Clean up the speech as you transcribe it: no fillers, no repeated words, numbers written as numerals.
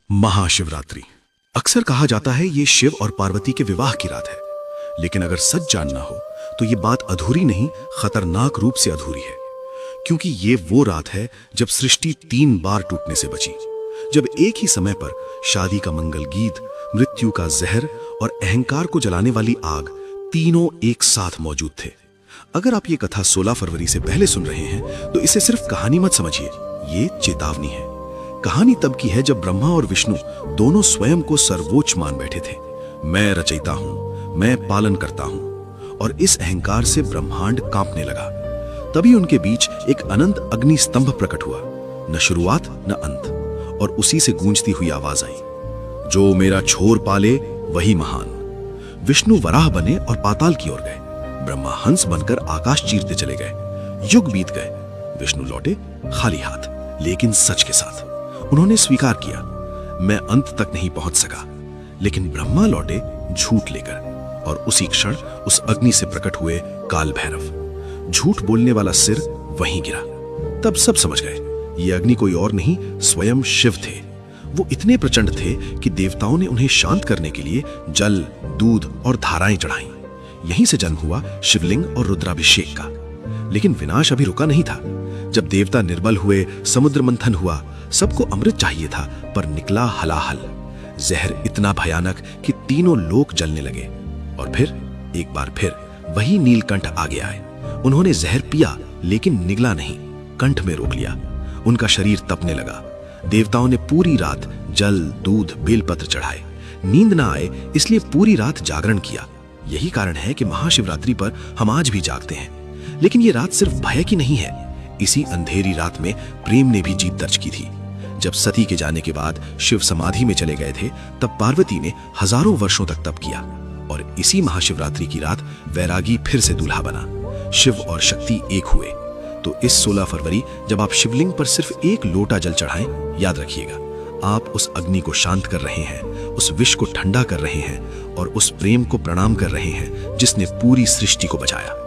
महाशिवरात्रि। अक्सर कहा जाता है ये शिव और पार्वती के विवाह की रात है, लेकिन अगर सच जानना हो तो ये बात अधूरी नहीं, खतरनाक रूप से अधूरी है। क्योंकि ये वो रात है जब सृष्टि 3 बार टूटने से बची, जब एक ही समय पर शादी का मंगल गीत, मृत्यु का जहर और अहंकार को जलाने वाली आग तीनों एक साथ मौजूद थे। अगर आप ये कथा 16 फरवरी से पहले सुन रहे हैं तो इसे सिर्फ कहानी मत समझिए, ये चेतावनी है। कहानी तब की है जब ब्रह्मा और विष्णु दोनों स्वयं को सर्वोच्च मान बैठे थे। मैं रचयिता हूं, मैं पालन करता हूं, और इस अहंकार से ब्रह्मांड कांपने लगा। तभी उनके बीच एक अनंत अग्नि स्तंभ प्रकट हुआ, न शुरुआत न अंत, और उसी से गूंजती हुई आवाज आई, जो मेरा छोर पाले वही महान। विष्णु वराह बने और पाताल की ओर गए, ब्रह्मा हंस बनकर आकाश चीरते चले गए। युग बीत गए, विष्णु लौटे खाली हाथ, लेकिन सच के साथ। उन्होंने स्वीकार किया, मैं अंत तक नहीं पहुंच सका। लेकिन ब्रह्मा लौटे झूठ लेकर, और उसी क्षण उस अग्नि से प्रकट हुए काल भैरव। झूठ बोलने वाला सिर वहीं गिरा। तब सब समझ गए, ये अग्नि कोई और नहीं, स्वयं शिव थे। वो इतने प्रचंड थे कि देवताओं ने उन्हें शांत करने के लिए जल, दूध और धाराएं चढ़ाईं। यहीं से जन्म हुआ शिवलिंग और रुद्राभिषेक का। लेकिन विनाश अभी रुका नहीं था। जब देवता निर्बल हुए, समुद्र मंथन हुआ, सबको अमृत चाहिए था, पर निकला हलाहल। जहर इतना भयानक कि तीनों लोक जलने लगे। और फिर एक बार फिर वही नीलकंठ आगे आए। उन्होंने जहर पिया, लेकिन निगला नहीं, कंठ में रोक लिया। उनका शरीर तपने लगा। देवताओं ने पूरी रात जल, दूध, बेलपत्र चढ़ाए। नींद ना आए इसलिए पूरी रात जागरण किया। यही कारण है कि महाशिवरात्रि पर हम आज भी जागते हैं। लेकिन ये रात सिर्फ भय की नहीं है। इसी अंधेरी रात में प्रेम ने भी जीत दर्ज की थी। जब सती के जाने के बाद शिव समाधि में चले गए थे, तब पार्वती ने हजारों वर्षों तक तप किया, और इसी महाशिवरात्रि की रात वैरागी फिर से दूल्हा बना। शिव और शक्ति एक हुए। तो इस 16 फरवरी जब आप शिवलिंग पर सिर्फ एक लोटा जल चढ़ाएं, याद रखिएगा, आप उस अग्नि को शांत कर रहे हैं, उस विष को ठंडा कर रहे हैं, और उस प्रेम को प्रणाम कर रहे हैं जिसने पूरी सृष्टि को बचाया।